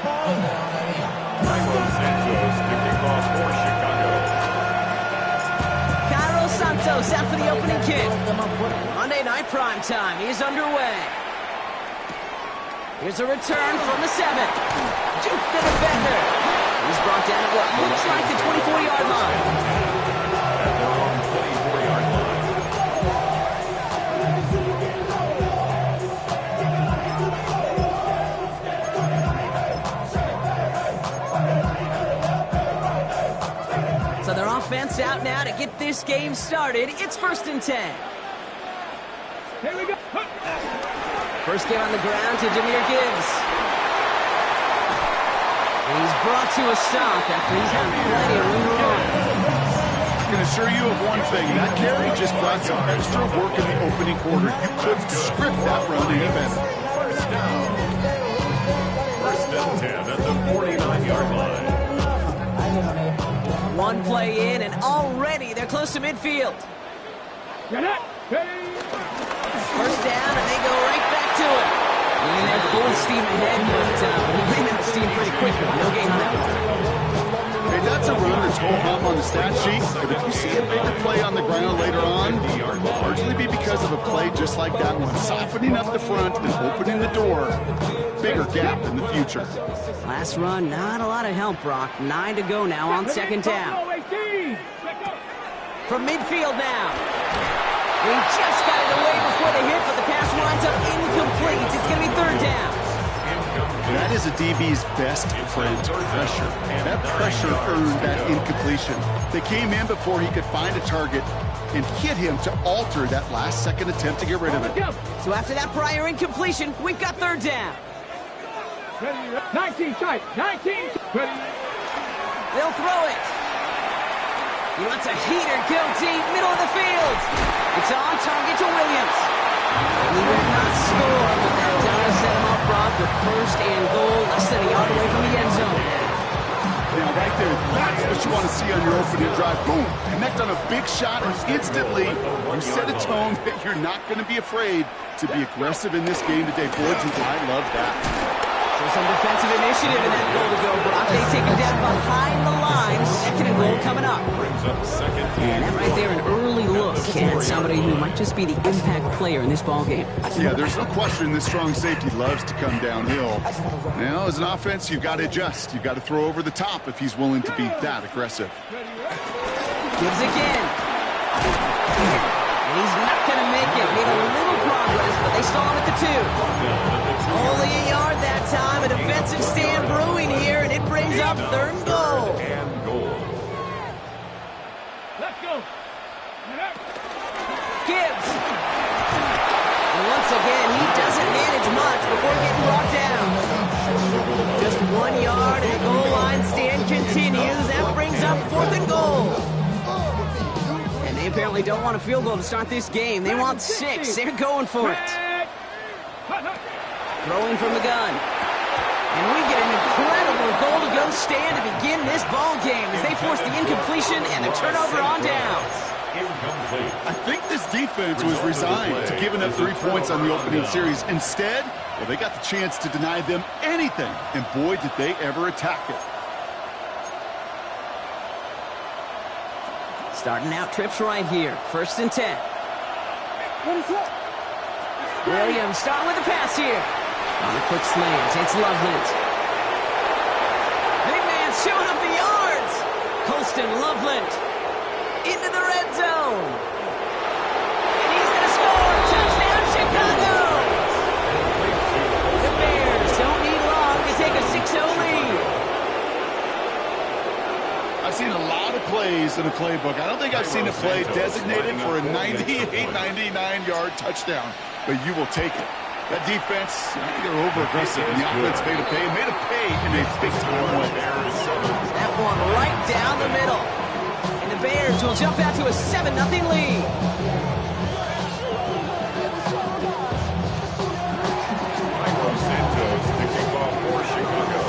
Cairo Santos to kick off for Chicago. Cairo Santos out for the opening kick. Monday night prime time is underway. Here's a return from the 7. Juke the defender. He's brought down at what looks like the 24-yard line. At their own 24-yard line. So their offense out now to get this game started. It's 1st and 10. Here we go. First game on the ground to Jahmyr Gibbs. He's brought to a stop after he's had plenty of room to run. I can assure you of one thing. That carry just brought some extra work in the opening quarter. You couldn't script that run any better. First down. 1st and 10 at the 49-yard line. One play in, and already they're close to midfield. Get it. Ready. First down, and they go right back to it. And they're full steam ahead, but he ran out of steam pretty quickly. No gain on that one. Hey, that's a run that's ho-hum on the stat sheet, but if you see a bigger play on the ground later on, it'll largely be because of a play just like that one, softening up the front and opening the door. Bigger gap in the future. Last run, not a lot of help, Brock. 9 to go now on 2nd down. From midfield now. He just got it away before the hit, but the pass winds up incomplete. It's going to be 3rd down. That is a DB's best friend, pressure. That pressure earned that incompletion. They came in before he could find a target and hit him to alter that last-second attempt to get rid of it. So after that prior incompletion, we've got 3rd down. 19 tight. 19. Ready. They'll throw it. He lets a heater go deep, middle of the field. It's on target to Williams. He will not score, but that does set him up, Brock, with 1st and goal, less than a yard away from the end zone. Now, right there, that's what you want to see on your opening drive. Boom! Connect on a big shot, and instantly you set a tone that you're not going to be afraid to be aggressive in this game today. Boy, do I love that. So some defensive initiative in that goal to go, Brock. They take him down behind the line. 2nd and goal coming up. Brings up 2nd And that right there, an early look at somebody who might just be the impact player in this ball game. Yeah, there's no question this strong safety loves to come downhill. Now, as an offense, you've got to adjust. You've got to throw over the top if he's willing to be that aggressive. Gives again. And he's not going to make it. Made a little progress, but they stall him at the 2. Only a yard that time. A defensive stand brewing here, and it brings up 3rd and goal. and goal. Let's go. Gibbs. And once again, he doesn't manage much before getting brought down. Just 1 yard, and the goal line stand continues. That brings up 4th and goal. And they apparently don't want a field goal to start this game. They want 6. They're going for it. Throwing from the gun. And we get an incredible goal-to-go stand to begin this ball game as they force the incompletion and the turnover on downs. Incomplete. I think this defense was resigned to giving up 3 points on the opening series. Instead, well, they got the chance to deny them anything, and boy, did they ever attack it. Starting out trips right here. 1st and 10. Williams starting with the pass here. On a quick slant, it's Loveland. Big man showing up the yards. Colston Loveland into the red zone. And he's going to score. Touchdown, Chicago. The Bears don't need long to take a 6-0 lead. I've seen a lot of plays in the playbook. I don't think I've seen a play designated for a 98, 99-yard touchdown, but you will take it. That defense, they're over-aggressive, and the offense made a pay in a big-time way. That one right down the middle. And the Bears will jump out to a 7-0 lead. Cairo Santos to kick off for Chicago.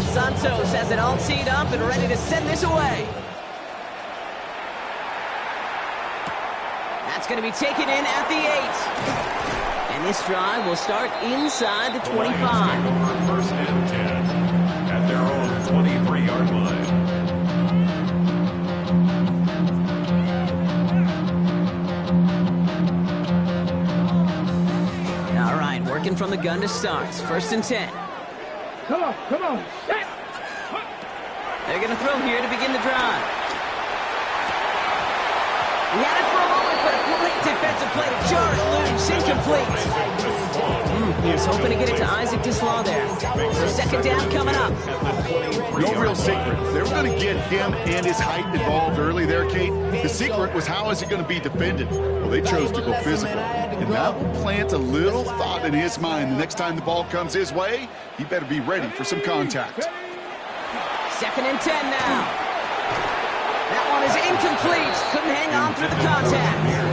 Santos has it all teed up and ready to send this away. That's going to be taken in at the 8. And this drive will start inside the The Lions take 25. over first and 10 at their own 23-yard line. All right, working from the gun to start. First and 10. Come on, come on. Set. They're going to throw here to begin the drive. He had it for a moment, but a great defensive play to jar it loose. Incomplete. He was hoping to get it to Isaac Dislaw there. So second down coming up. No real secret. They were going to get him and his height involved early there, Kate. The secret was how is he going to be defended? Well, they chose to go physical. And that will plant a little thought in his mind. The next time the ball comes his way, he better be ready for some contact. Second and 10 now. That one is incomplete. Couldn't hang on through the contact.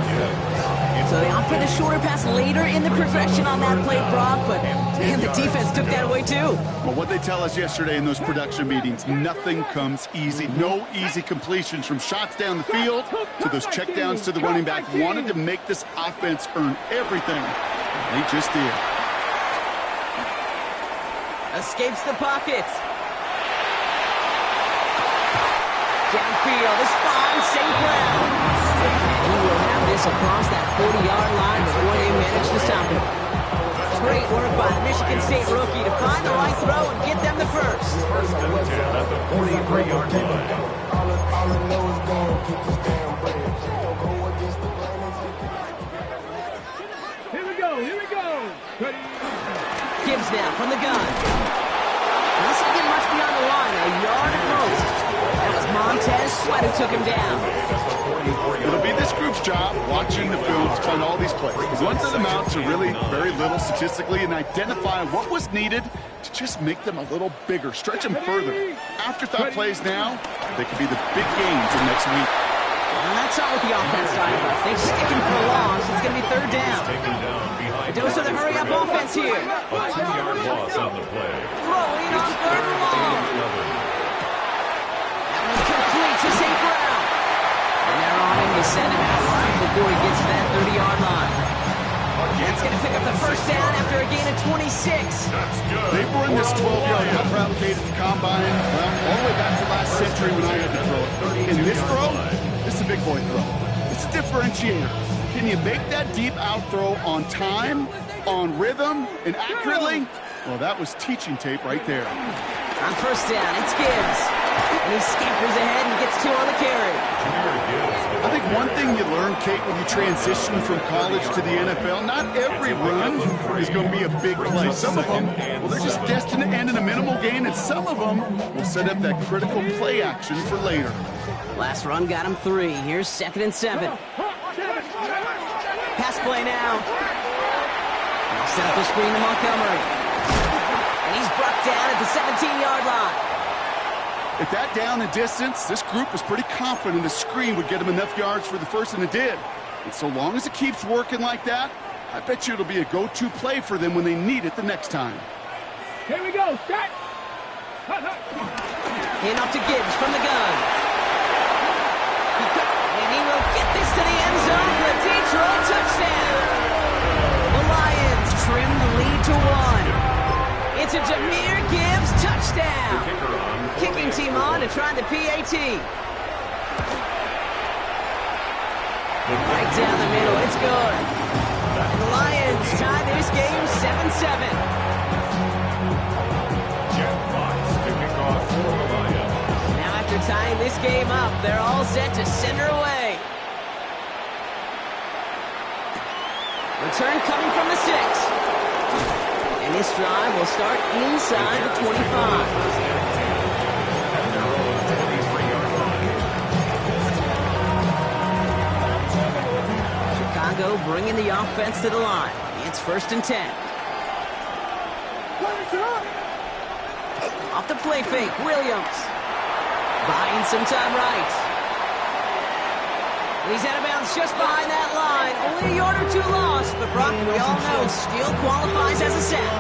So they opt for the shorter pass later in the progression on that play, Brock, but man, the defense took that away too. Well, what they tell us yesterday in those production meetings, nothing comes easy. No easy completions from shots down the field to those checkdowns to the running back. Wanted to make this offense earn everything. They just did. Escapes the pocket. Downfield is fine, St. Brown. And he will have this across that 40-yard line before they manage to stop him. Great work by the Michigan State rookie to find the right throw and get them the first. First and 10 at the 43-yard line. Here we go, here we go. Ready. Gibbs now from the gun. This didn't get much beyond the line, a yard at most. That was Montez Sweat who took him down. It'll be this group's job watching the film to find all these plays. The ones that amount to really very little statistically and identify what was needed to just make them a little bigger, stretch them further. Afterthought plays now, they could be the big games of next week. Well, that's not what the offense started with. They stick him for a loss. It's going to be third down. Taken down behind. A dose of the hurry-up offense here. A 2-yard loss on the play. Throwing on third and long. That one's complete to St. Brown. And they're on him to send him out right before he gets to that 30-yard line. That's going to pick up the first down after a gain of 26. That's good. They've run this 12-yard cut route, Kate, at the combine, well, all the way back to last century when I had to throw it. In this throw, this is a big boy throw. It's a differentiator. Can you make that deep out throw on time, on rhythm, and accurately? Well, that was teaching tape right there. On first down, it's Gibbs. And he scampers ahead and gets two on the carry. I think one thing you learn, Kate, when you transition from college to the NFL, not every run is going to be a big play. Some of them, well, they're just destined to end in a minimal gain, and some of them will set up that critical play action for later. Last run got him 3. Here's second and 7. Pass play now. They'll set up the screen to Montgomery. And he's brought down at the 17-yard line. At that down and distance, this group was pretty confident the screen would get them enough yards for the first, and it did. And so long as it keeps working like that, I bet you it'll be a go-to play for them when they need it the next time. Here we go. Set. Hand off to Gibbs from the gun. And he will get this to the end zone for a Detroit touchdown. The Lions trim the lead to 1. It's a Jahmyr Gibbs touchdown. Kicking team on to try the PAT. Right down the middle, it's good. And the Lions tie this game 7-7. Jeff Fox to kick off for the Lions. Now after tying this game up, they're all set to send her away. Return coming from the 6. And this drive will start inside the 25. Chicago bringing the offense to the line. It's first and 10. Off the play fake, Williams. Buying some time right. And he's out of bounds just behind that line. Only a yard or 2 lost, but Brock, we all know, still qualifies as a sack.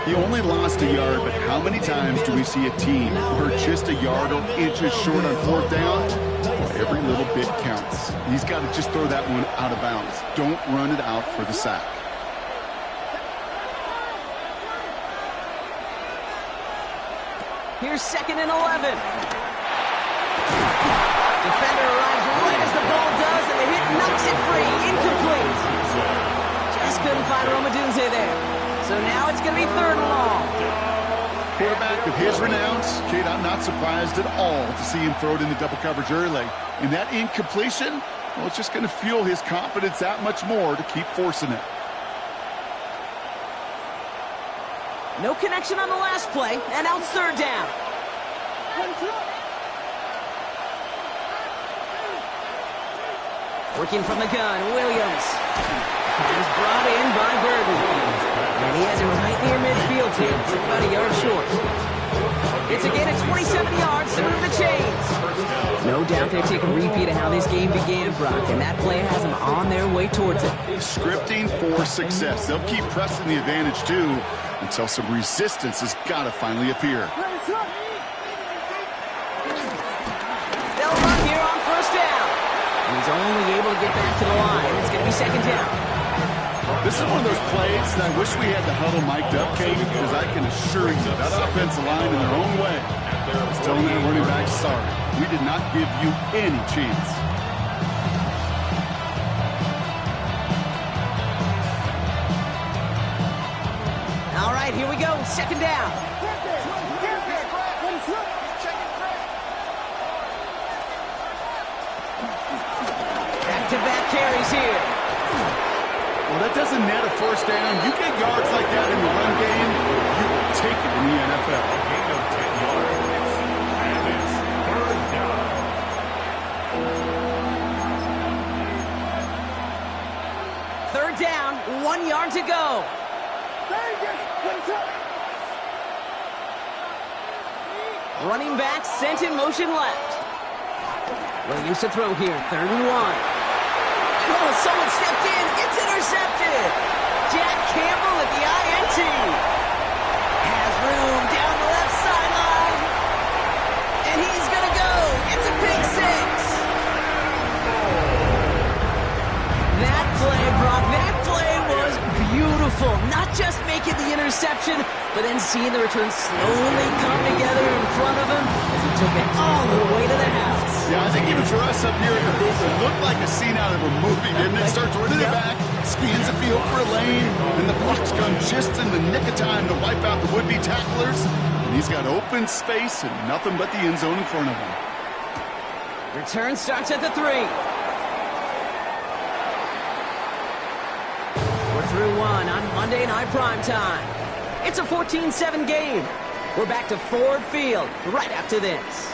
He only lost a yard, but how many times do we see a team who are just a yard or inches short on fourth down? Well, every little bit counts. He's got to just throw that one out of bounds. Don't run it out for the sack. Here's 2nd and 11. Defender arrives right as the ball does, and the hit knocks it free. Incomplete. Just couldn't find Romadunze there. So now it's going to be 3rd and long. Quarterback of his renowns, Kate, I'm not surprised at all to see him throw it in the double coverage early. And that incompletion, well, it's just going to fuel his confidence that much more to keep forcing it. No connection on the last play, and now it's 3rd down. Working from the gun, Williams. He's brought in by Burton. And he has it right near midfield here. It's about a yard short. It's a gain of 27 yards to move the chains. No doubt they're taking a repeat of how this game began, Brock, and that play has them on their way towards it. Scripting for success. They'll keep pressing the advantage, too, until some resistance has got to finally appear. They'll run here on 1st down. He's only able to get back to the line. It's going to be 2nd down. This is one of those plays that I wish we had the huddle mic'd up, Kate, because I can assure you that offensive line in their own way is telling their running back, sorry, we did not give you any chance. All right, here we go. 2nd down. Back-to-back carries here. Well, that doesn't net a 1st down. You get yards like that in the run game, you will take it in the NFL. Gain of 10 yards. And it's 3rd down. 3rd down, 1 yard to go. Running back sent in motion left. Williams to throw here, 3rd and 1. Oh, someone stepped in. It's intercepted. Jack Campbell at the INT. Has room down the left sideline. And he's going to go. It's a pick 6. That play, Brock, that play was beautiful. Not just making the interception, but then seeing the return slowly come together in front of him as he took it all the way to the house. Yeah, I think even for us up here in the booth, it looked like a scene out of a movie, didn't it? Starts running it back, scans the field for a lane, and the block's come just in the nick of time to wipe out the would-be tacklers. And he's got open space and nothing but the end zone in front of him. Return starts at the 3. We're through 1 on Monday Night Primetime. It's a 14-7 game. We're back to Ford Field right after this.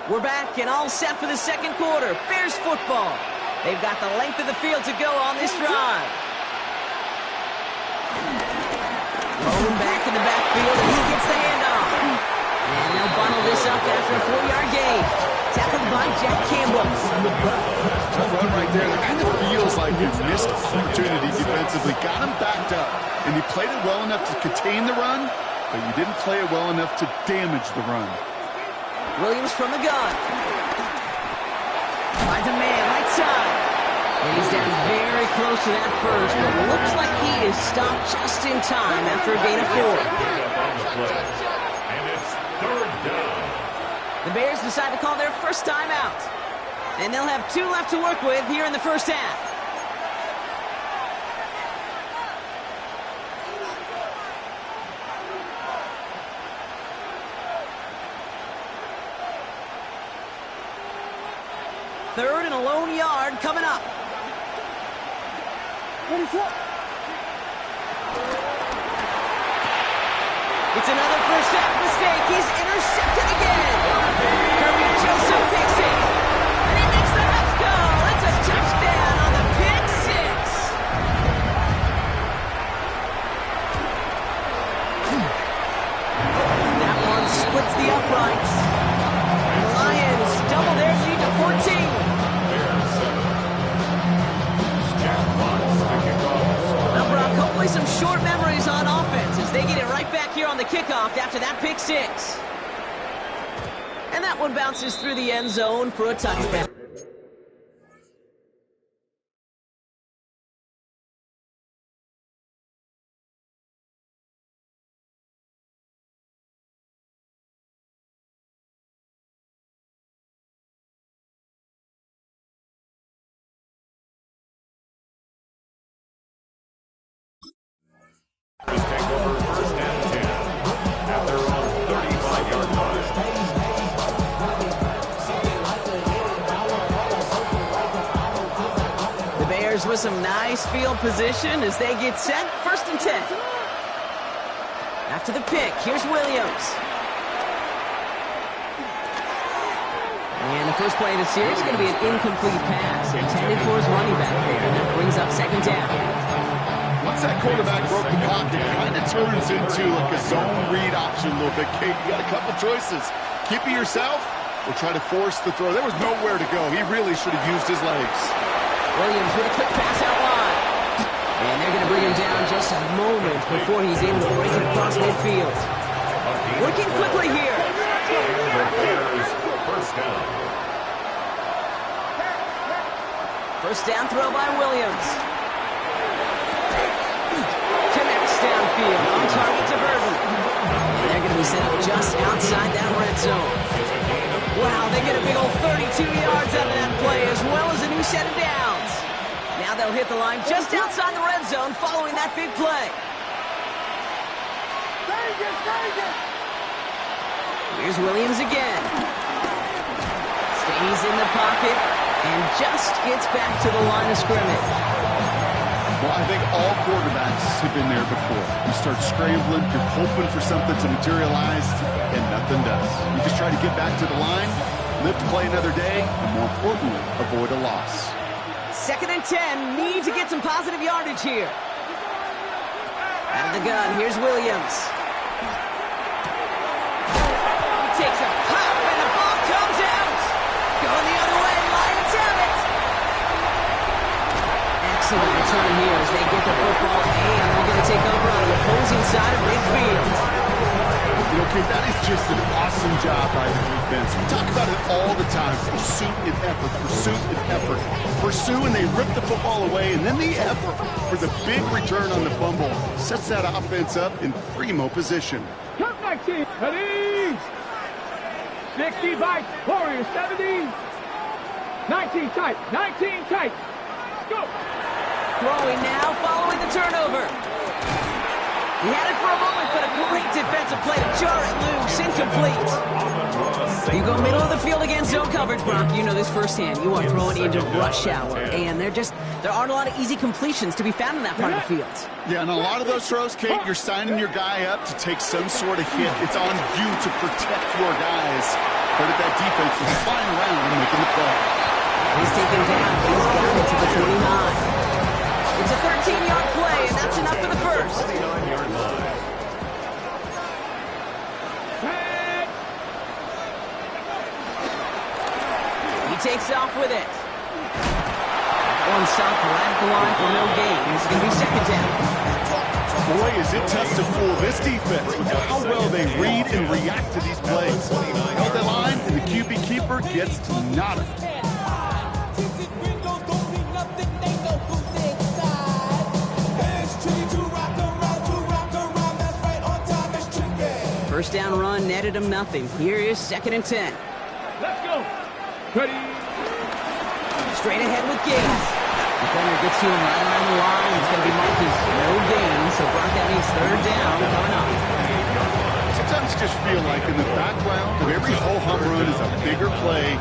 We're back and all set for the 2nd quarter. Bears football. They've got the length of the field to go on this drive. Rolling back in the backfield, and he gets the handoff. And they'll bundle this up after a 4-yard gain. Tackled by Jack Campbell. Tough run right there. That kind of feels like a missed opportunity defensively. Got him backed up, and you played it well enough to contain the run, but you didn't play it well enough to damage the run. Williams from the gun. Finds a man right side. And he's down very close to that first, but looks like he is stopped just in time after a gain of 4. And it's 3rd down. The Bears decide to call their first time out. And they'll have 2 left to work with here in the first half. Third and a lone yard coming up. It's another first half mistake. He's intercepted again. Kirby Joseph picks it. And he makes the Huffs go. It's a touchdown on the pick 6. That one splits the uprights. The Lions double their lead to 14. Now, Brock, hopefully some short memories on offense as they get it right right back here on the kickoff after that pick six. And that one bounces through the end zone for a touchdown. Just take over first and 10 at their own 35-yard line. The Bears with some nice field position as they get set. First and 10. After the pick, here's Williams. And the first play of the series is going to be an incomplete pass intended for his running back there. And that brings up second down. Once that quarterback broke the pocket, it kind of turns into like a zone read option a little bit. Kate, you got a couple choices. Keep it yourself or try to force the throw. There was nowhere to go. He really should have used his legs. Williams with a quick pass out wide. And they're going to bring him down just a moment before he's able to break it across midfield. Working quickly here. First down. First down throw by Williams. Connects downfield on target to Burton. And they're going to be set up just outside that red zone. Wow, they get a big old 32 yards out of that play as well as a new set of downs. Now they'll hit the line just outside the red zone following that big play. Here's Williams again. Stays in the pocket and just gets back to the line of scrimmage. Well, I think all quarterbacks have been there before. You start scrambling, you're hoping for something to materialize, and nothing does. You just try to get back to the line, live to play another day, and more importantly, avoid a loss. Second and 10, need to get some positive yardage here. Out of the gun, here's Williams. He takes a pop, and the ball comes out. Going the other way, Lions have it. Excellent return here as they get the football, and they're going to take over on the opposing side of midfield. You know, Kate, that is just an awesome job by the defense. We talk about it all the time. Pursuit and effort, pursuit and effort. Pursue and they rip the football away, and then the effort for the big return on the fumble sets that offense up in primo position. Come 19. Ready. 60 bites. Warriors 70. 19 tight. 19 tight. Go. Throwing now, following the turnover. He had it for a moment, but a great defensive play to jar it loose. Incomplete. You go middle of the field against zone coverage, Brock. You know this firsthand. You are throwing into rush hour, and there aren't a lot of easy completions to be found in that part of the field. Yeah, and a lot of those throws, Kate, you're signing your guy up to take some sort of hit. It's on you to protect your guys. But if that defense is flying around and making the play. He's taken down. He's got it to the 29. It's a 13-yard play, and that's enough for the first. 29-yard line. He takes off with it. One stop right at the line for no gain. It's going to be second down. Boy, is it tough to fool this defense with how well they read and react to these plays. Held the line, and the QB keeper gets nada. First down run netted him nothing. Here is second and 10. Let's go. Ready. Straight ahead with Gaines. Defender gets to him right around the line. It's going to be marked as no gain. So Brock, that means third down coming up. Sometimes you just feel like in the background of every ho-hum run is a bigger play.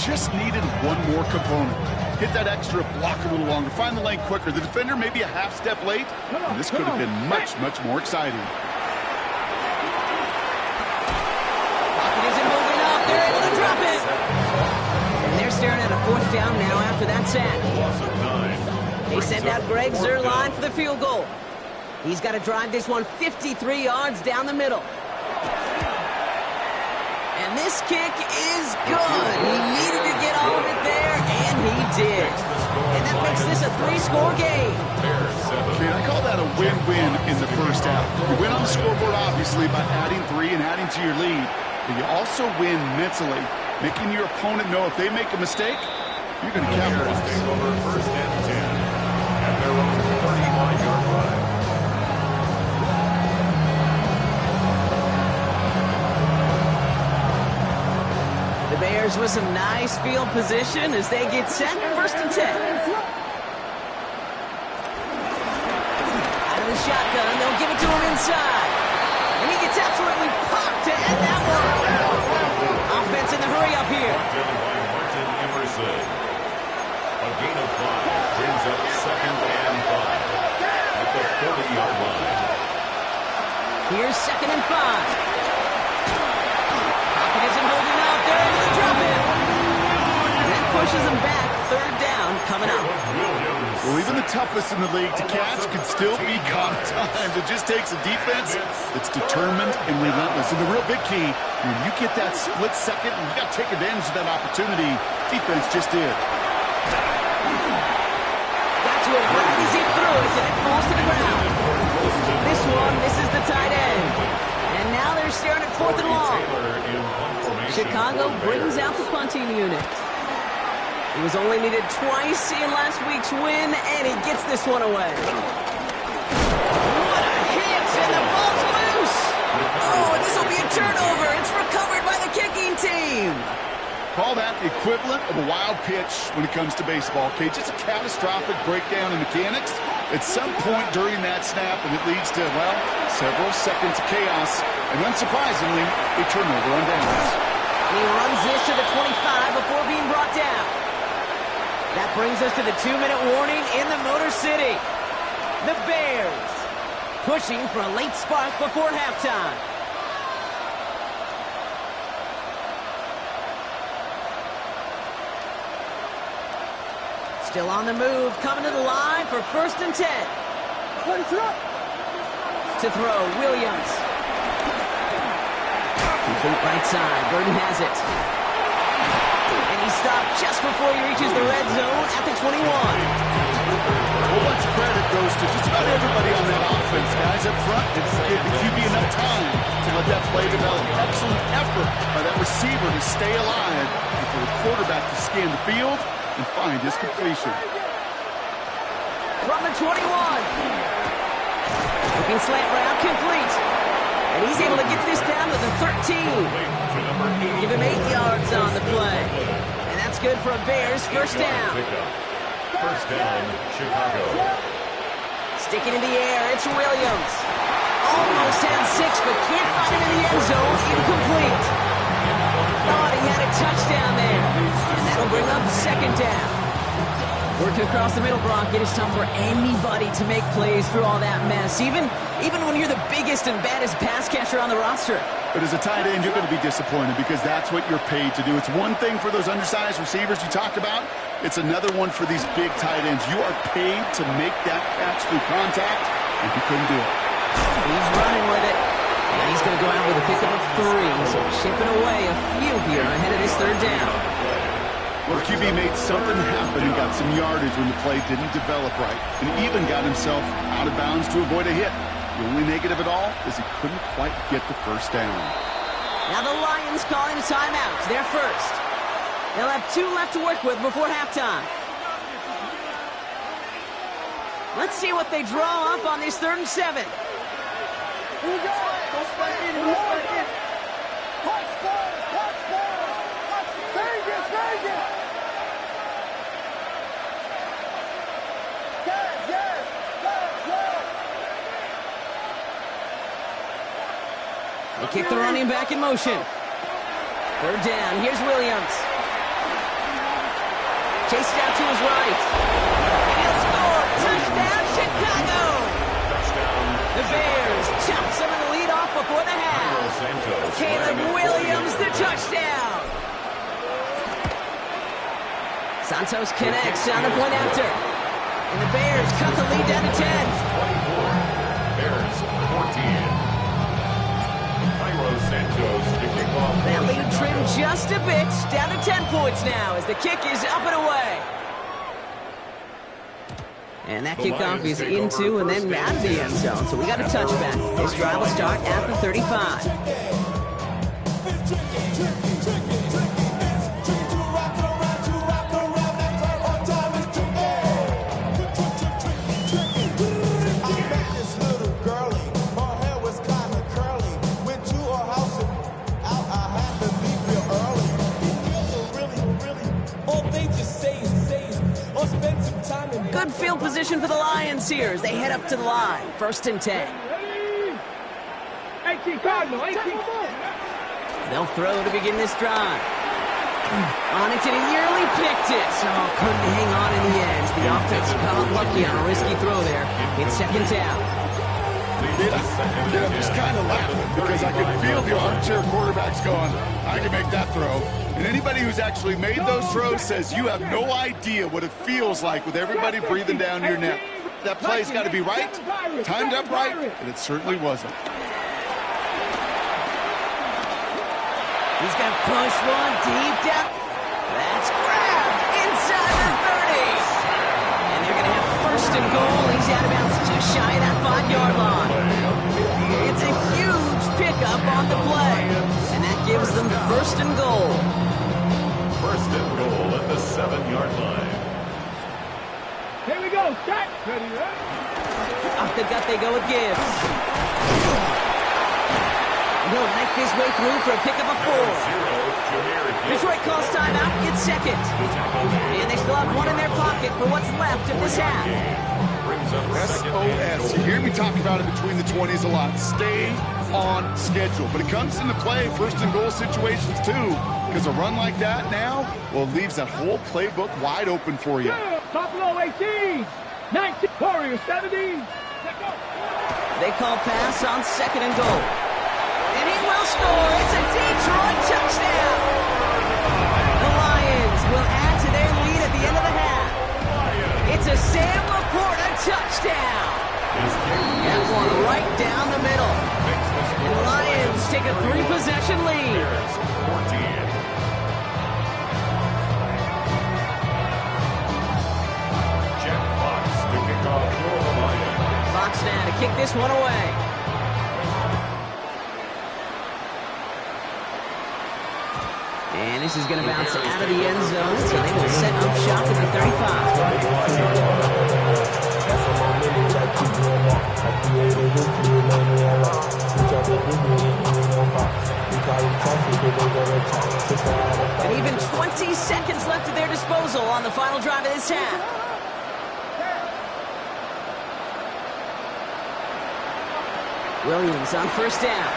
Just needed one more component. Hit that extra block a little longer. Find the lane quicker. The defender may be a half step late. And this could have been much, much more exciting. They're able to drop it. And they're staring at a fourth down now after that sack. They send out Greg Zuerlein for the field goal. He's got to drive this one 53 yards down the middle. And this kick is good. He needed to get all of it there, and he did. And that makes this a 3-score game. Okay, I call that a win-win in the first half. You win on the scoreboard, obviously, by adding 3 and adding to your lead. But you also win mentally, making your opponent know if they make a mistake, you're going to capitalize. Take over first and 10 at their own 39-yard line. The Bears with some nice field position as they get set, first and 10. Out of the shotgun, they'll give it to him inside. And he gets absolutely popped to end that one. Offense in the hurry up here. By Martin Emerson. A gain of 5 brings up second and 5 at the 40-yard line. Here's second and 5. Pocket isn't holding out. They're able to drop it. That pushes them back. Third down coming up. Well, even the toughest in the league to catch can still be caught at times. It just takes a defense that's determined and relentless. And the real big key, when you get that split second, you got to take advantage of that opportunity. Defense just did. Got to it right as he threw it, and it falls to the ground. This one misses the tight end. And now they're staring at fourth and long. Chicago brings out the punting unit. He was only needed twice in last week's win, and he gets this one away. What a hit, and the ball's loose. Oh, and this will be a turnover. It's recovered by the kicking team. Call that the equivalent of a wild pitch when it comes to baseball, okay? Just a catastrophic breakdown in mechanics at some point during that snap, and it leads to, well, several seconds of chaos, and unsurprisingly, a turnover on downs. And he runs this to the 25 before being brought down. That brings us to the 2-minute warning in the Motor City. The Bears pushing for a late spark before halftime. Still on the move, coming to the line for first and 10. To throw, Williams. Complete right side, Burton has it. And he stopped just before he reaches the red zone at the 21. A whole bunch of credit goes to just about everybody on that offense. Guys up front, it's give the QB enough time to let that play develop. Excellent effort by that receiver to stay alive and for the quarterback to scan the field and find his completion. From the 21. Looking slant route, complete. And he's able to get this down to the 13. Give him 8 yards on the play. And that's good for a Bears first down. First down, Chicago. Sticking in the air, it's Williams. Almost had 6, but can't find him in the end zone. Incomplete. Thought he had a touchdown there. And that'll bring up second down. Working across the middle, Brock, it is tough for anybody to make plays through all that mess, even when you're the biggest and baddest pass catcher on the roster. But as a tight end, you're going to be disappointed because that's what you're paid to do. It's one thing for those undersized receivers you talked about. It's another one for these big tight ends. You are paid to make that catch through contact, and you couldn't do it. He's running with it, and he's going to go out with a pickup of 3, so chipping away a few here ahead of this third down. Well, the QB made something happen and got some yardage when the play didn't develop right, and even got himself out of bounds to avoid a hit. The only negative at all is he couldn't quite get the first down. Now the Lions calling a timeout. They're first. They'll have 2 left to work with before halftime. Let's see what they draw up on this 3rd and 7. They kick the running back in motion. 3rd down. Here's Williams. Chased out to his right. He'll score. Touchdown, Chicago. Touchdown. The Bears chop some of the lead off before the half. Caleb Williams, the touchdown. Santos connects on the point after. And the Bears cut the lead down to 10. 24. Bears 14. Santos to kick off. That lead trimmed just a bit, down to 10 points now as the kick is up and away. And that kickoff is into and then out of the end zone. So we got a touchback. This drive will start at the 35. Good field position for the Lions here as they head up to the line. 1st and 10. 18 Cardinal, 18. They'll throw to begin this drive. On it, and he nearly picked it. So couldn't hang on in the end. The offense got lucky on a risky throw there. It's 2nd down. I'm just kind of laughing because I can feel the armchair quarterbacks going, I can make that throw. And anybody who's actually made those throws says you have no idea what it feels like with everybody breathing down your neck. That play's got to be right, timed up right, and it certainly wasn't. He's going to push one deep down. That's grabbed inside the 30. And they're going to have 1st and goal. He's out of bounds just shy of that 5-yard line. It's a huge pickup on the play. And that gives them 1st and goal. 1st and goal at the 7-yard line. Here we go. Set. Ready, Off the gut they go with Gibbs. He'll knife his way through for a pickup of 4. Detroit calls timeout. It's 2nd. And they still have one in their pocket for what's left of this half. SOS. You hear me talk about it between the 20s a lot. Stay on schedule. But it comes into play 1st and goal situations too. Because a run like that now, well, leaves that whole playbook wide open for you. Buffalo 18. 19. Warriors 17. They call pass on 2nd and goal. And he will score. It's a Detroit touchdown. The Lions will add to their lead at the end of the half. It's a Sam Laporta touchdown. That one right down the middle. And the Lions take a 3-possession lead. Jack Fox to kick off for the Lions. Fox now to kick this one away. And this is going to bounce out of the end zone, so they will set up shop at the 35. And even 20 seconds left at their disposal on the final drive of this half. Williams on 1st down.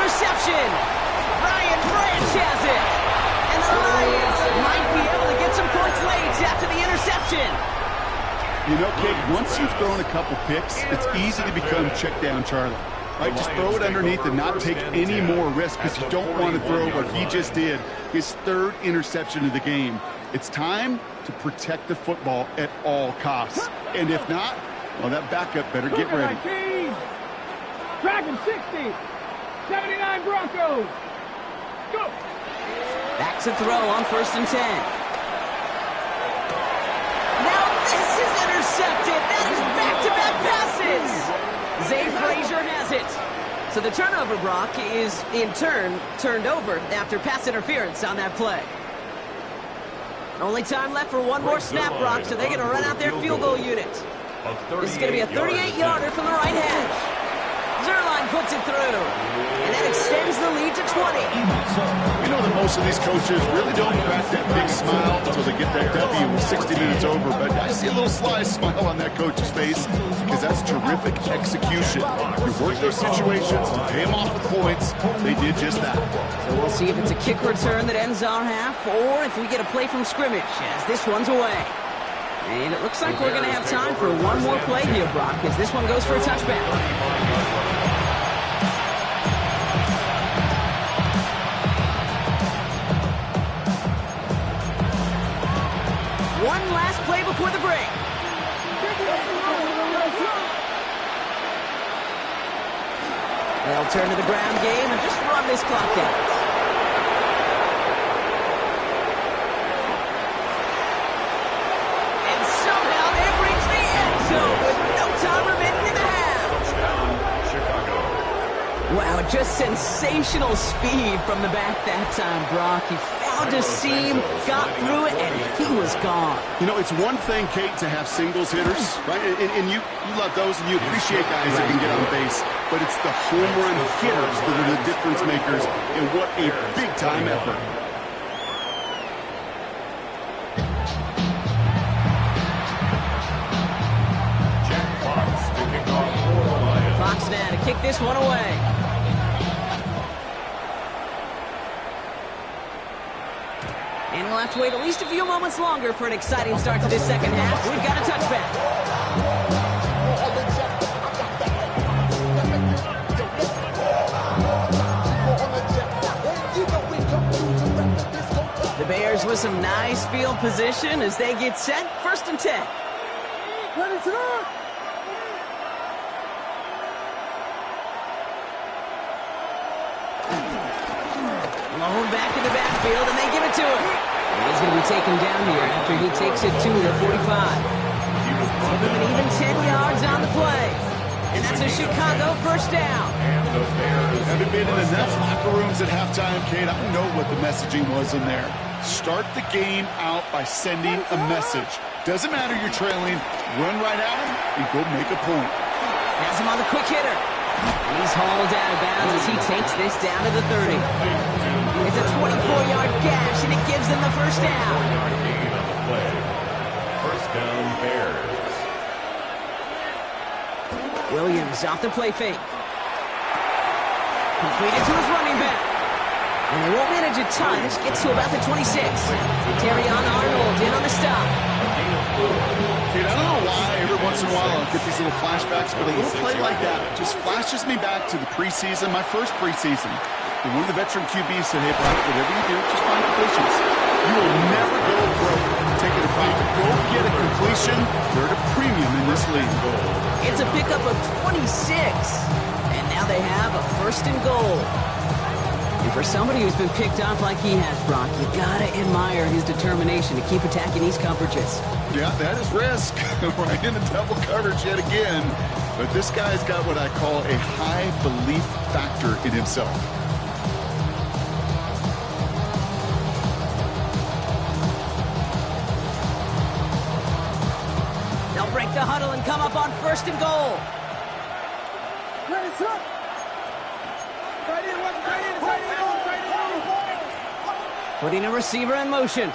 Interception. Brian Branch has it. And the Lions might be able to get some points late after the interception. You know, Kate, once you've thrown a couple picks, it's easy to become check down Charlie. Right, just throw it underneath and not take any more risk because you don't want to throw what he just did, his 3rd interception of the game. It's time to protect the football at all costs. And if not, well, that backup better get ready. Dragon 60. 79 Broncos. Go. Back to throw on 1st and 10. Now this is intercepted. That is back-to-back passes. Zay Frazier has it. So the turnover, Brock, is in turn turned over after pass interference on that play. Only time left for one more snap, Brock, so they're going to run out their field goal unit. This is going to be a 38-yarder from the right hash. Zuerlein puts it through, and that extends the lead to 20. You know that most of these coaches really don't crack that big smile until they get that W with 60 minutes over, but I see a little sly smile on that coach's face because that's terrific execution. You work those situations and pay them off with points. They did just that. So we'll see if it's a kick return that ends our half, or if we get a play from scrimmage as this one's away. And it looks like we're going to have time for one more play here, Brock, as this one goes for a touchback. One last play before the break. They'll turn to the ground game and just run this clock out. Wow, just sensational speed from the back that time, Brock. He found a seam, got through it, and he was gone. You know, it's one thing, Kate, to have singles hitters, right? And you love those, and you appreciate guys that can get on base. But it's the home run hitters that are the difference makers, and what a big-time effort. Jack Fox to kick off for the Lions. Fox now to kick this one away. And we'll have to wait at least a few moments longer for an exciting start to this second half. We've got a touchback. The Bears with some nice field position as they get set. 1st and 10. Malone back in the backfield, and they give it to him. And he's going to be taken down here after he takes it to the 45. Give him an even 10 yards on the play. And that's a Chicago first down. Haven't been in enough locker rooms at halftime, Kate. I know what the messaging was in there. Start the game out by sending a message. Doesn't matter you're trailing. Run right at him and go make a point. Has him on the quick hitter. And he's hauled out of bounds as he takes this down to the 30. It's a 24-yard gash, and it gives them the first down. Gain on the play. First down, Bears. Williams off the play fake. Completed to his running back. And they won't manage a ton. This gets to about the 26. Terrion Arnold in on the stop. Kate, I don't know why every once in a while I'll get these little flashbacks, but a little play like that just flashes me back to the preseason, my first preseason. And one of the veteran QBs said, hey, Brian, whatever you do, just find completions. You will never go broke taking a profit. Go get a completion. They're at a premium in this league. It's a pickup of 26. And now they have a 1st and goal. And for somebody who's been picked off like he has, Brock, you gotta admire his determination to keep attacking these coverages. Yeah, that is risk. Right in the double coverage yet again. But this guy's got what I call a high belief factor in himself. They'll break the huddle and come up on 1st and goal. Putting a receiver in motion.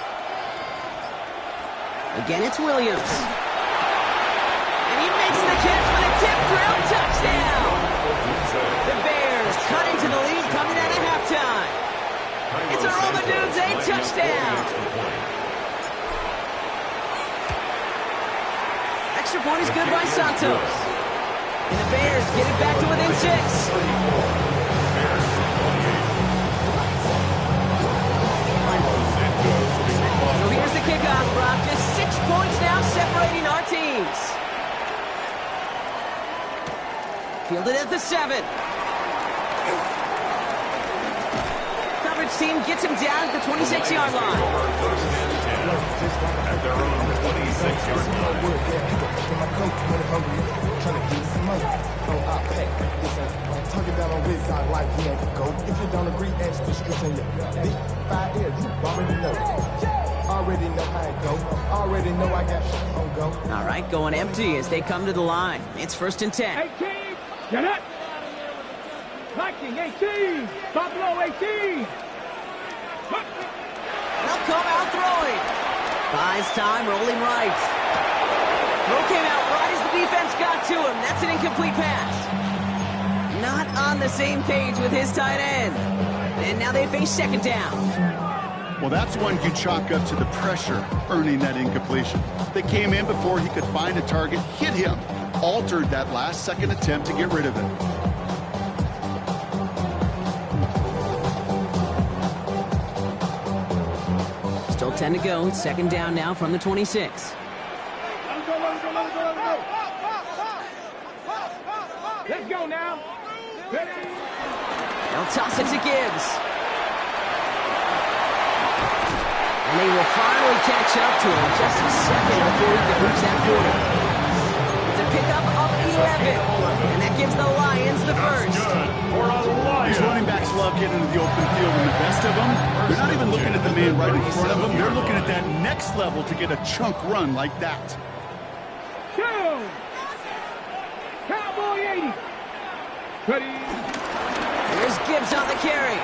Again, it's Williams. And he makes the catch for the tip drill touchdown. The Bears cut into the lead coming out of halftime. It's a Romadunze touchdown. Extra point is good by Santos. And the Bears get it back to within 6. So here's the kickoff, Brock. Just 6 points now separating our teams. Fielded at the 7. Coverage team gets him down at the 26-yard line. At their own 26-yard Tuck it down on his side like he ain't go. If you don't agree, ask the streets in your big 5 years. You already know. Already know how it go. Already know I got shit on go. All right, going empty as they come to the line. It's 1st and 10. 18. Get it. Viking 18. Buffalo 18. They'll come out throwing. Buys time, rolling right. Throw came out right as the defense got to him. That's an incomplete pass. Not on the same page with his tight end. And now they face 2nd down. Well, that's one you chalk up to the pressure earning that incompletion. They came in before he could find a target, hit him, altered that last-second attempt to get rid of it. Still 10 to go. It's 2nd down now from the 26. Let's go now. They'll toss it to Gibbs. And they will finally catch up to him just a second before he can reach that 40. It's a pickup of 11. And that gives the Lions the first. These running backs love getting into the open field, and the best of them, they're not even looking at the man right in front of them. They're looking at that next level to get a chunk run like that. 2. Cowboy 80. Ready. Here's Gibbs on the carry.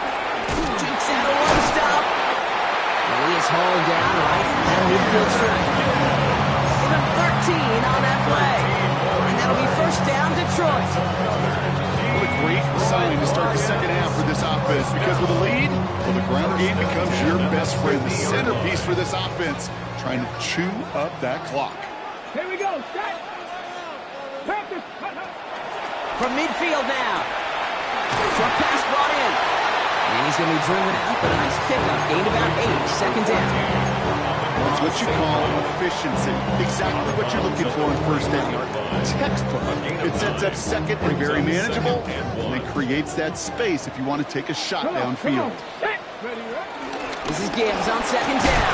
Takes in the one stop. And he is hauled down right at that midfield stripe. Give him 13 on that play. And that'll be first down, Detroit. What a great sign to start the second half for this offense, because with a lead, well, the ground game becomes your best friend, the centerpiece for this offense, trying to chew up that clock. Here we go. Set. Practice. From midfield now. Short pass brought in. And he's going to be driven out, but a nice pickup. Gained about 8. Second down. That's what you call efficiency. Exactly what you're looking for in first down. Textbook. It sets up second and very manageable, and it creates that space if you want to take a shot downfield. This is Gibbs on second down.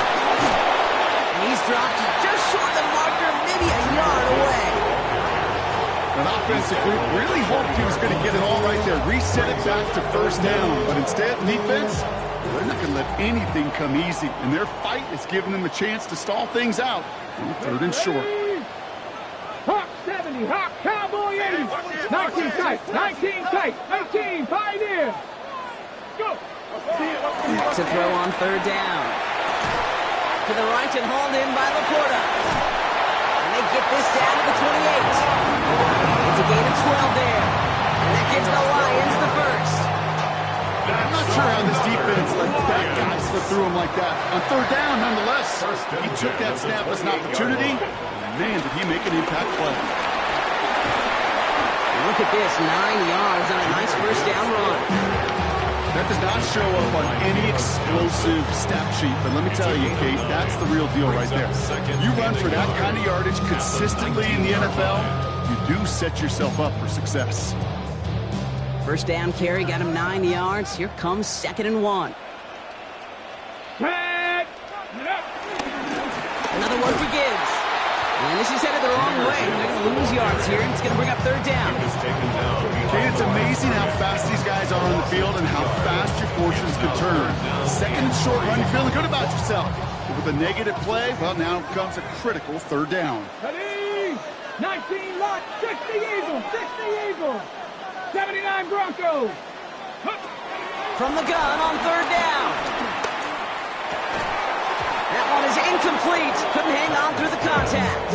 And he's dropped just short of the marker, maybe a yard away. An offensive group really hoped he was going to get it all right there, reset it back to first down. But instead, defense, they're not going to let anything come easy. And their fight is giving them a chance to stall things out on third and short. Hawk 70, Hawk Cowboy 80. 19 tight, 19 tight, 19, 5 in. Go. To throw on third down. To the right and hauled in by Laporta. And they get this down to the 28. It's a gain of 12 there. And that gives the Lions the first. I'm not sure how this defense let that guy slip through him like that. On third down, nonetheless, he took that snap as an opportunity. Man, did he make an impact play. Look at this, 9 yards on a nice first down run. That does not show up on any explosive stat sheet, but let me tell you, Kate, that's the real deal right there. You run for that kind of yardage consistently in the NFL, you do set yourself up for success. First down carry, got him 9 yards. Here comes 2nd and 1. Another one for Gibbs. And this is headed the wrong way. They're going to lose yards here, and it's going to bring up third down. Kate, it's amazing how fast these guys are on the field and how fast your fortunes can turn. Second and short run, you're feeling good about yourself. But with a negative play, well, now comes a critical third down. Ready. 19 lot, 60 Eagles, 60 Eagles. 79 Broncos. From the gun on third down. That one is incomplete. Couldn't hang on through the contact.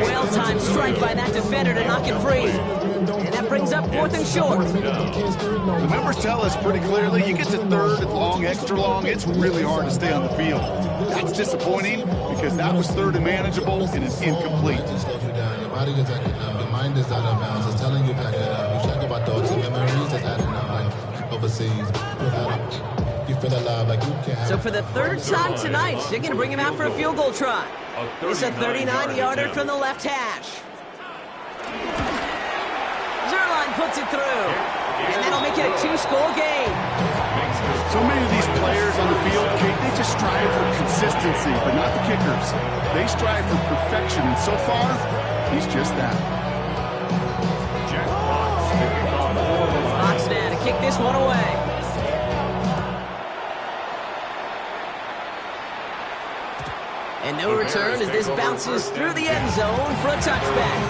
Well-timed strike by that defender to knock it free. And that brings up 4th and short. The numbers tell us pretty clearly, you get to third and long, extra long, it's really hard to stay on the field. That's disappointing because that was third and manageable and it's incomplete. Your body is acting up, your mind is out of bounds, it's telling you back it up. You check about thoughts and memories that's adding up like overseas. You feel alive like you can't. So for the third time tonight, they're going to bring him out for a field goal try. It's a 39-yarder from the left hash. Zuerlein puts it through. And that'll make it a 2-score game. So many of these players on the field, Kate, they just strive for consistency, but not the kickers. They strive for perfection, and so far, he's just that. Fox now to kick this one away. And no return as this bounces through the end zone for a touchback.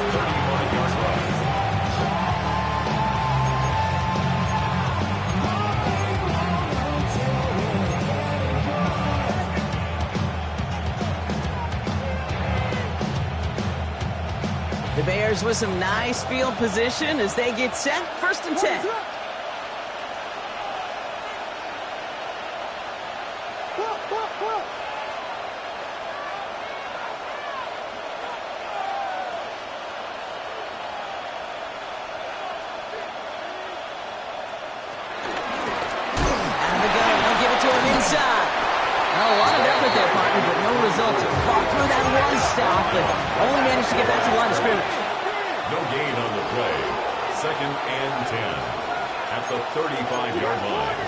The Bears with some nice field position as they get set. 1st and 10. Only managed to get back to the line of scrimmage. No gain on the play. 2nd and 10 at the 35-yard line.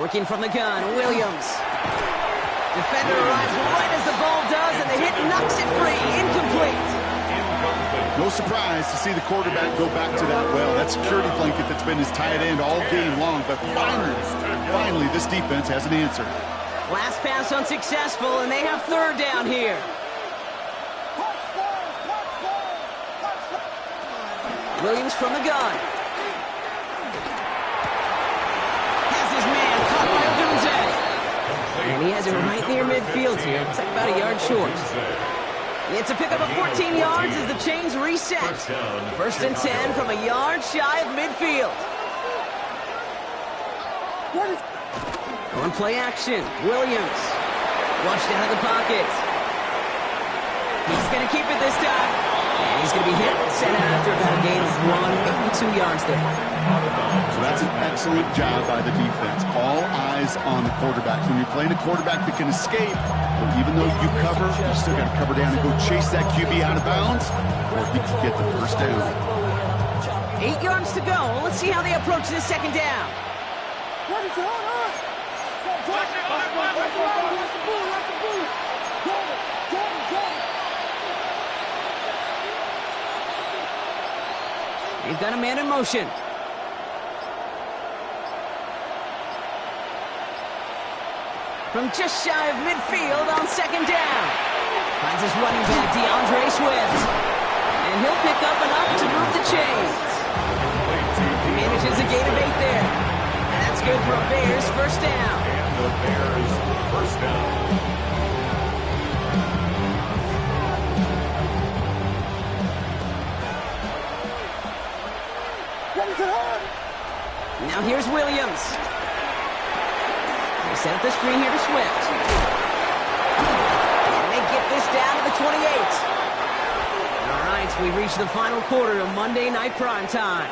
Working from the gun, Williams. Defender arrives right as the ball does, and the hit knocks it free. Incomplete. No surprise to see the quarterback go back to that well. That security blanket that's been his tight end all game long. But finally, this defense has an answer. Last pass unsuccessful, and they have third down here. Williams from the gun. Has his man caught by Odunze. And he has it right near midfield here. It's like about a yard short. It's a pickup of 14 yards as the chains reset. First and 10 from a yard shy of midfield. On play action, Williams. Flushed out of the pocket. He's going to keep it this time. And he's going to be hit, set after about a gain of 1, maybe 2 yards there. So that's an excellent job by the defense. All eyes on the quarterback. When you're playing a quarterback that can escape, but even though you cover, you still got to cover down and go chase that QB out of bounds before he can get the first down. 8 yards to go. Let's see how they approach this second down. They've got a man in motion. From just shy of midfield on second down. Finds his running back, DeAndre Swift. And he'll pick up enough to move the chains. He manages a gain of 8 there. And that's good for a Bears first down. And the Bears first down. Now here's Williams. They set up the screen here to Swift. And they get this down to the 28. All right, we reach the final quarter of Monday Night Primetime.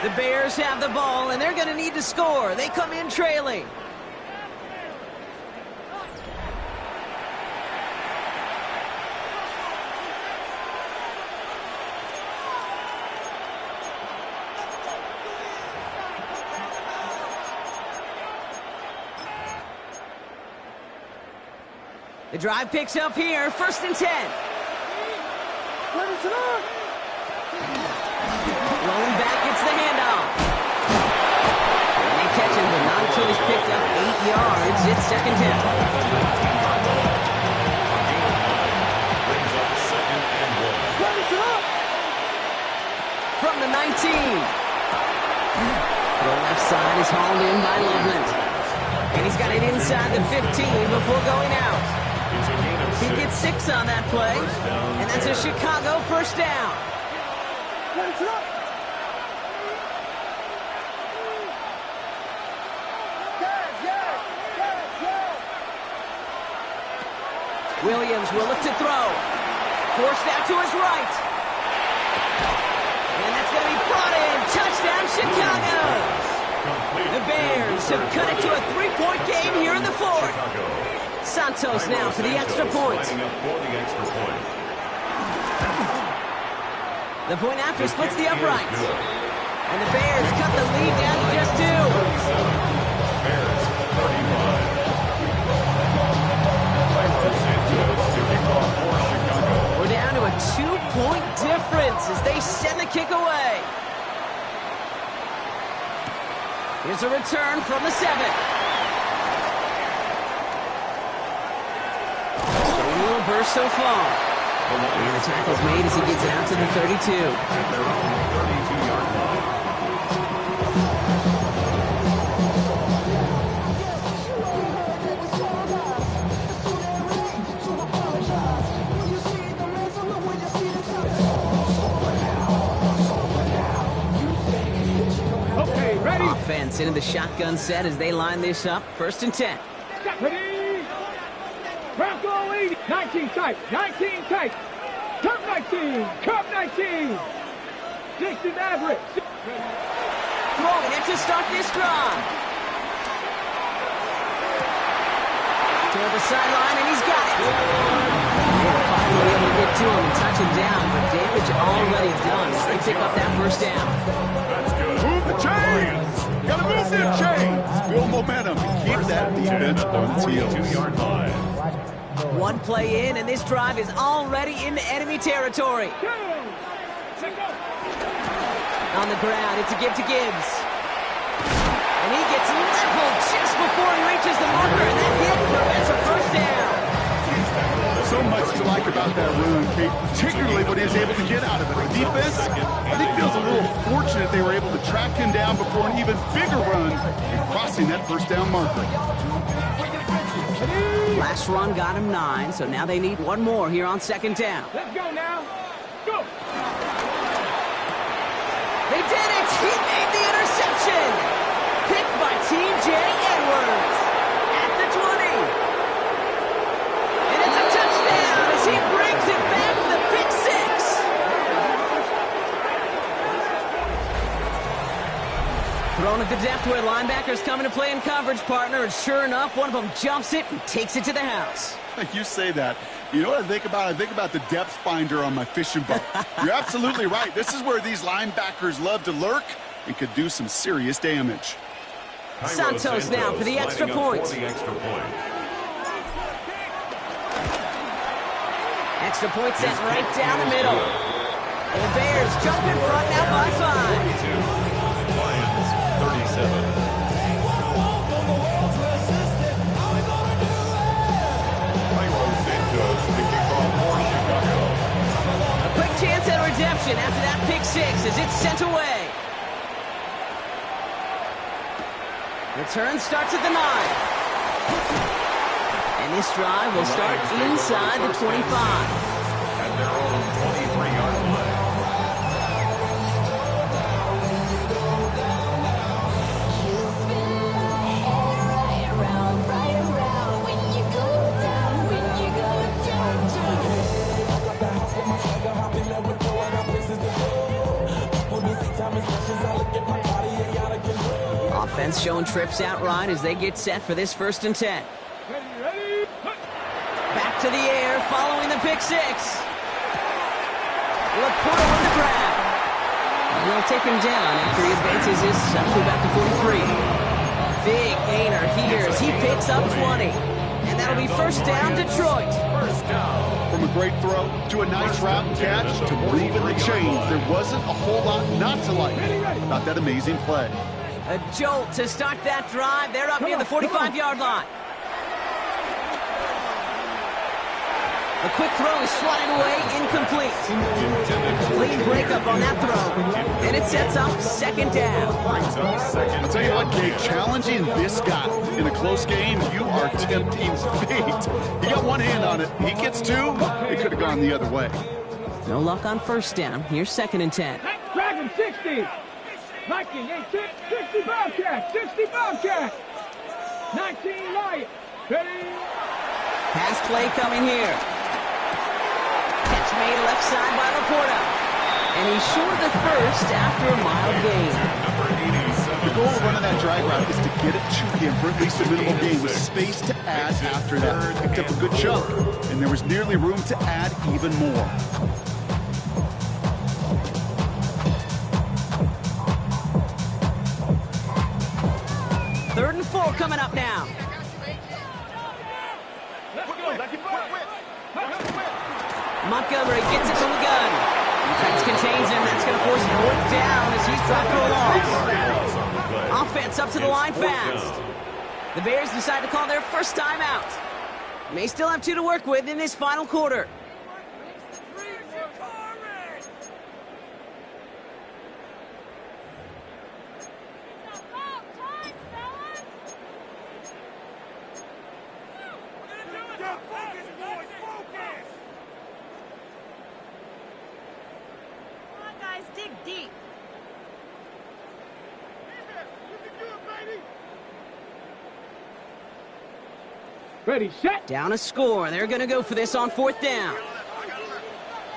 The Bears have the ball, and they're going to need to score. They come in trailing. The drive picks up here, first and 10. Rolling back, gets the handoff. And they catch him, but not until he's picked up 8 yards. It's second down. From the 19. The left side is hauled in by Loveland. And he's got it inside the 15 before going out. He gets 6 on that play, and that's a Chicago first down. Williams will look to throw. Forced out to his right. And that's going to be brought in. Touchdown, Chicago. The Bears have cut it to a 3-point game here in the fourth. Santos now for the extra point. The point after splits the uprights. And the Bears cut the lead down to just 2. Bears 35. We're down to a 2-point difference as they send the kick away. Here's a return from the 7. A little burst so far. And the tackle's made as he gets it out to the 32. They're on the 32-yard line. Okay, ready? Offense into the shotgun set as they line this up. First and 10. Ready? Bronco lead. 19 tight. 19 tight. Curve 19. Curve 19. Jason Maverick. Throwing it to start this drive. Toward the sideline, and he's got it. They're finally able to get to him and touch him down, but damage already done as they pick up that first down. That's good. Move the chains! Gotta move them chains. Build momentum and keep that defense on its heels. 42-yard line. One play in, and this drive is already into enemy territory. On the ground, it's a give to Gibbs. And he gets leveled just before he reaches the marker, and that hit prevents a first down. So much to like about that run, Kate, particularly what he was able to get out of it. The defense, I think, feels a little fortunate they were able to track him down before an even bigger run and crossing that first down marker. Last run got him 9, so now they need one more here on second down. Let's go now. Go. They did it! He made the interception! Picked by T.J. Edwards at the 20. And it's a touchdown as he brings it back to the pick 6. Thrown at the depth where linebackers come into play in coverage, partner, and sure enough, one of them jumps it and takes it to the house. You say that. You know what I think about? I think about the depth finder on my fishing boat. You're absolutely right. This is where these linebackers love to lurk and could do some serious damage. Santos now for the extra point. Extra point sent right down the middle. And the Bears jump in front now by 5. Lions 37. A quick chance at redemption after that pick 6 as it's sent away. Return starts at the 9. And this drive will start inside the 25. At their own 23-yard line. Offense showing trips out right as they get set for this 1st and 10. Back to the air following the pick 6. Laporta with the grab. And they'll take him down after he advances this up to about the 43. Big gainer here as he picks up 20. And that'll be first down, Detroit. First down. From a great throw to a nice route and catch to moving the chains, there wasn't a whole lot not to like about that amazing play. A jolt to start that drive. They're up near the 45-yard line. A quick throw is swatted away, incomplete. Clean breakup on that throw. And it sets up second down. I'll tell you what, Jake, challenging this guy in a close game, you are tempting fate. He got one hand on it. He gets 2. It could have gone the other way. No luck on first down. Here's 2nd and 10. Dragon 60. Viking 18. 60 Bobcat. 60 Bobcat. 19 Lion. Ready. Pass play coming here. Catch made left side by Laporta. And he's short of the first after a mild gain. The goal of running that drag route is to get it to him for at least a minimal gain with space to add after that. Picked up a good chunk, and there was nearly room to add even more. Third and 4 coming up now. Montgomery gets it from the gun. Defense contains him. That's going to force 4th down as he's dropped for a loss. Offense up to the line fast. The Bears decide to call their first timeout. May still have 2 to work with in this final quarter. Dig deep. Ready, set. Down a score. They're going to go for this on 4th down.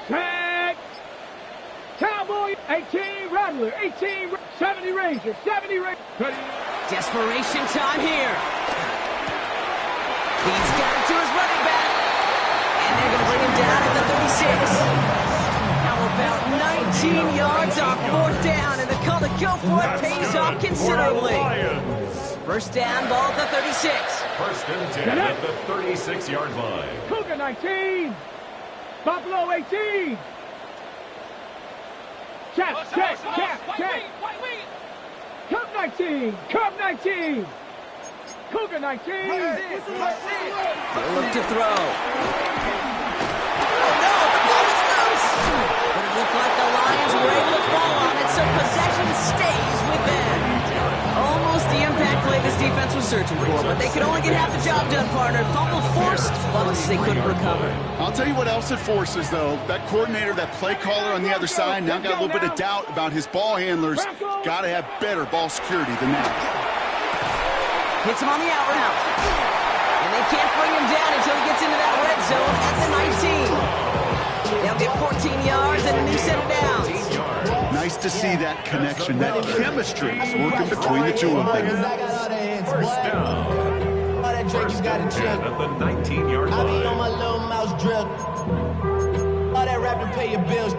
Tag. Cowboy 18 Rattler. 18 70 Ranger. 70 Ranger. Ready. Desperation time here. He's got it to his running back. And they're going to bring him down at the 36. How about 19 yards on 4th down, and the call to go for it. Pays off considerably. First down, ball at the 36. First and 10 at the 36-yard line. Cougar 19. Buffalo 18. Check. Cub 19. Cub 19. Cougar 19. They'll look to throw. Oh no, the ball is loose. But it looked like the Lions were able to fall on it, so possession stays with them. Almost the impact play this defense was searching for, but they could only get half the job done, partner. Fumble forced, once they couldn't recover. I'll tell you what else it forces, though. That coordinator, that play caller on the other side, now got a little bit of doubt about his ball handlers. Got to have better ball security than that. Hits him on the out route. And they can't bring him down until he gets into that red zone at the 19. They'll get 14 yards and a new set of downs. Nice to see that connection, that chemistry working between the two of them. First down. First and 10 at the 19-yard I be on line. my little mouse drill. All that rapping pay your bills.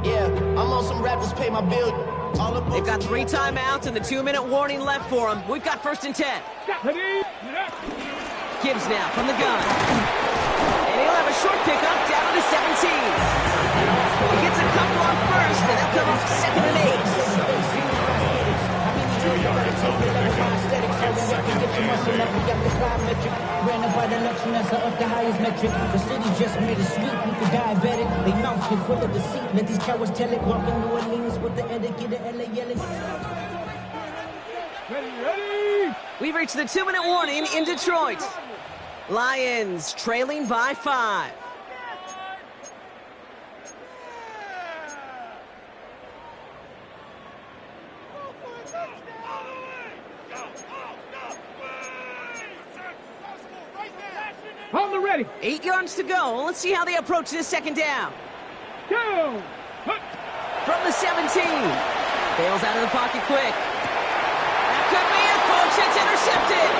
Yeah, I'm on some rappers pay my bills. All the They've got 3 timeouts and the 2-minute warning left for them. We've got first and 10. Gibbs now from the gun. And he'll have a short pickup down to the 17. He gets a couple on first, and they'll come up second and 8. Ran up by the election as up the highest metric. The city just made a sweep, you could diabetic. They mouth get full of deceit. Let these cowards tell it. Walking New Orleans with the etiquette of LA yelling. Ready. We've reached the 2-minute warning in Detroit. Lions trailing by 5. On the ready. 8 yards to go. Let's see how they approach this second down. Go. From the 17. Bails out of the pocket quick. That could be it, folks. It's intercepted.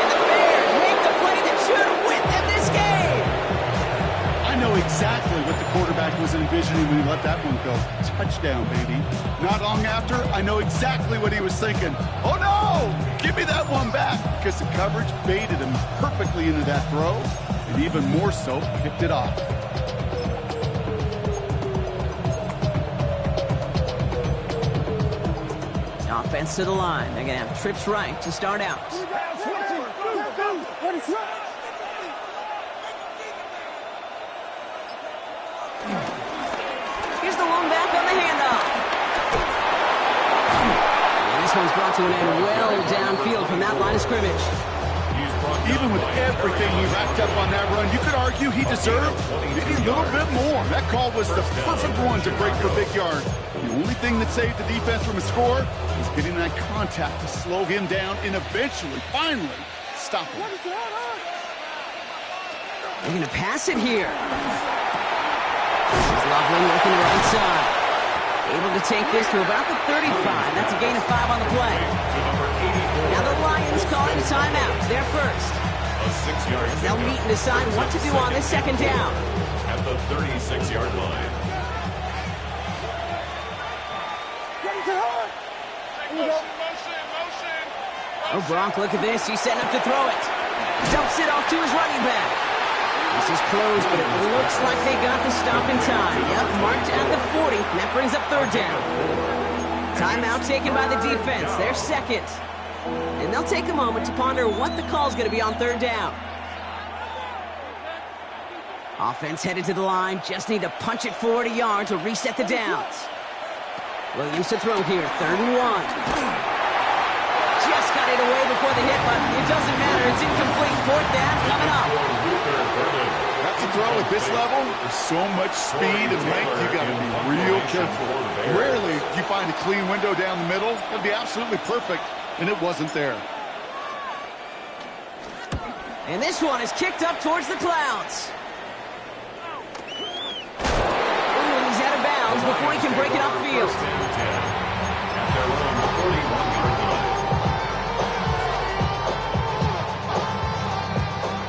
And the Bears make the play that should win them this game. I know exactly what the quarterback was envisioning when he let that one go. Touchdown, baby. Not long after, I know exactly what he was thinking. Oh, no! Give me that one back! Because the coverage baited him perfectly into that throw, and even more so, picked it off. Offense to the line. They're going to have trips right to start out. Here's the one back on the handoff. And this one's brought to an end well downfield from that line of scrimmage. Even with everything he racked up on that run, you could argue he deserved maybe a little bit more. That call was the perfect one to break for big yards. The only thing that saved the defense from a score was getting that contact to slow him down and eventually, finally, stop him. They're going to pass it here. This is Loveland working the right side. Able to take this to about the 35. That's a gain of 5 on the play. Now the Lions calling timeout. They're first. A 6-yard. They'll meet and decide what to do on this second down. At the 36-yard line. Oh, Gronk, look at this. He's setting up to throw it. Dumps it off to his running back. This is close, but it looks like they got the stop in time. Yep, marked at the 40, and that brings up third down. Timeout taken by the defense. They're second. And they'll take a moment to ponder what the call's going to be on third down. Offense headed to the line. Just need to punch it forward a yard to reset the downs. Williams to throw here. 3rd and 1. Just got it away before the hit, but it doesn't matter. It's incomplete. 4th down coming up. That's a throw at this level. There's so much speed and length, you got to be real careful. Rarely do you find a clean window down the middle. That'd be absolutely perfect, and it wasn't there. And this one is kicked up towards the clouds. Ooh, and he's out of bounds before he can break it upfield.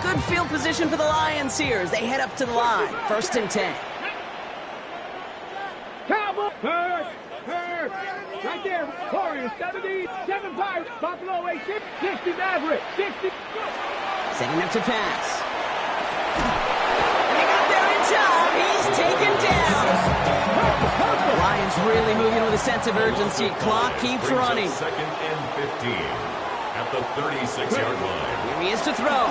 Good field position for the Lions here as they head up to the line. 1st and 10. Cowboy. Third. Warriors. Right there. Warriors 70. 7 Pirates. Buffalo 8. 60 Maverick. 60. Setting up to pass. And they got there in time. He's taken down. Lions really moving with a sense of urgency. Clock keeps running. Second and 15 at the 36-yard line. Here he is to throw.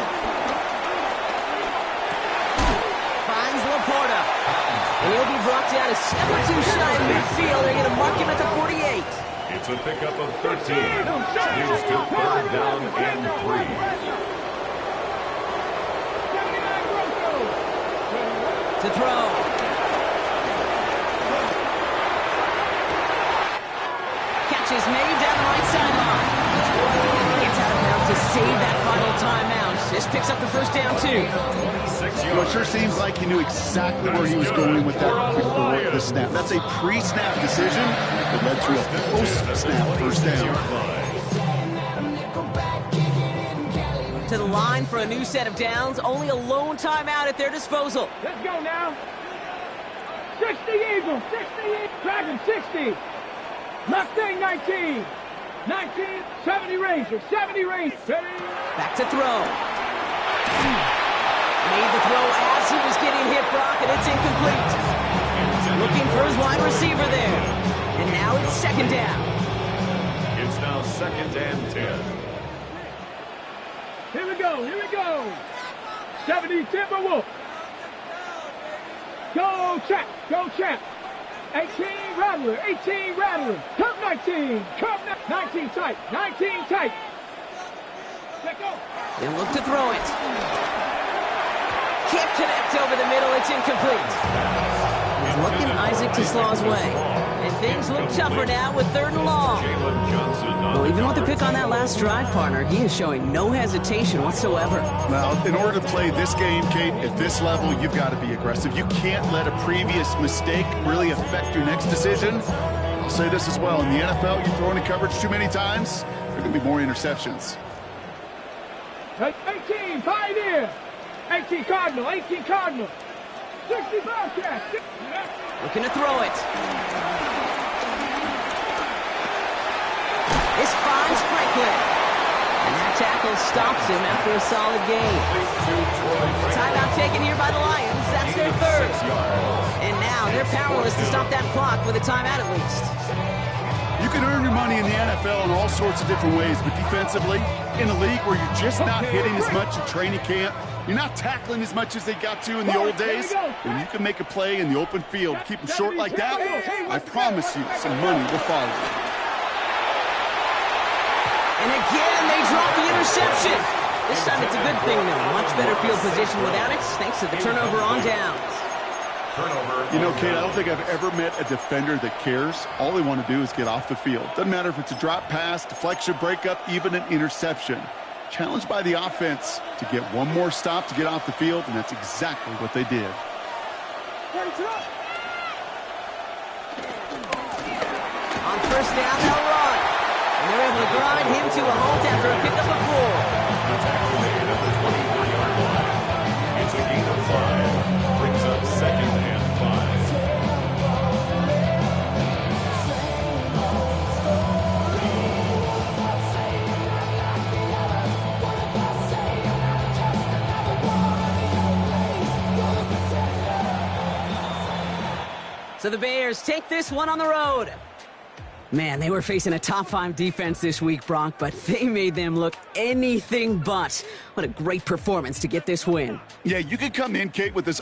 Finds Laporta. And he'll be brought down a step or two shy of midfield. They're going to mark him at the 48. It's a pickup of 13. Leads to third down and 3. To throw. Catch is made down the right sideline. Gets out of bounds to save that final timeout. This picks up the first down, too. Well, it sure seems like he knew exactly where he was going with that before the snap. That's a pre-snap decision that led to a post-snap first down. To the line for a new set of downs. Only a lone timeout at their disposal. Let's go now. 60 Eagles. 60 Dragon 60. Mustang 19. 19. 70 Rangers. 70 Rangers. Back to throw. Made the throw as he was getting hit, Brock, and it's incomplete. Looking for his wide receiver there. And now it's second down. It's now second and 10. Here we go. Here we go. 70 Timberwolves. Go Champ. Go Champ. 18 Rattler. 18 Rattler. Curve 19. Curve 19 tight. 19 tight. Let go. They look to throw it. Can't connect over the middle. It's incomplete. He's looking Isaac TeSlaw's way. And things look tougher now with third and long. Well, even with the pick on that last drive, partner, he is showing no hesitation whatsoever. Well, in order to play this game, Kate, at this level, you've got to be aggressive. You can't let a previous mistake really affect your next decision. I'll say this as well. In the NFL, you throw into coverage too many times, there are going to be more interceptions. 18 Pioneer. 18 Cardinal. 18 Cardinal. 60 Bobcats. Looking to throw it. This finds Franklin. And that tackle stops him after a solid gain. Timeout taken here by the Lions. That's their third. And now they're powerless to stop that clock with a timeout at least. You can earn your money in the NFL in all sorts of different ways, but defensively, in a league where you're just not hitting as much in training camp, you're not tackling as much as they got to in the old days, when you can make a play in the open field, keep them short like that, I promise you some money will follow. And again, they drop the interception. This time it's a good thing, though. Much better field position without it, thanks to the turnover on downs. You know, Kate, I don't think I've ever met a defender that cares. All they want to do is get off the field. Doesn't matter if it's a drop pass, deflection, breakup, even an interception. Challenged by the offense to get one more stop to get off the field, and that's exactly what they did. On first down, they'll run. And they're able to grind him to a halt after a pickup of 4. It's a gain of 5. Brings up second and 5. So the Bears take this one on the road. Man, they were facing a top-5 defense this week, Brock, but they made them look anything but. What a great performance to get this win. Yeah, you could come in, Kate, with this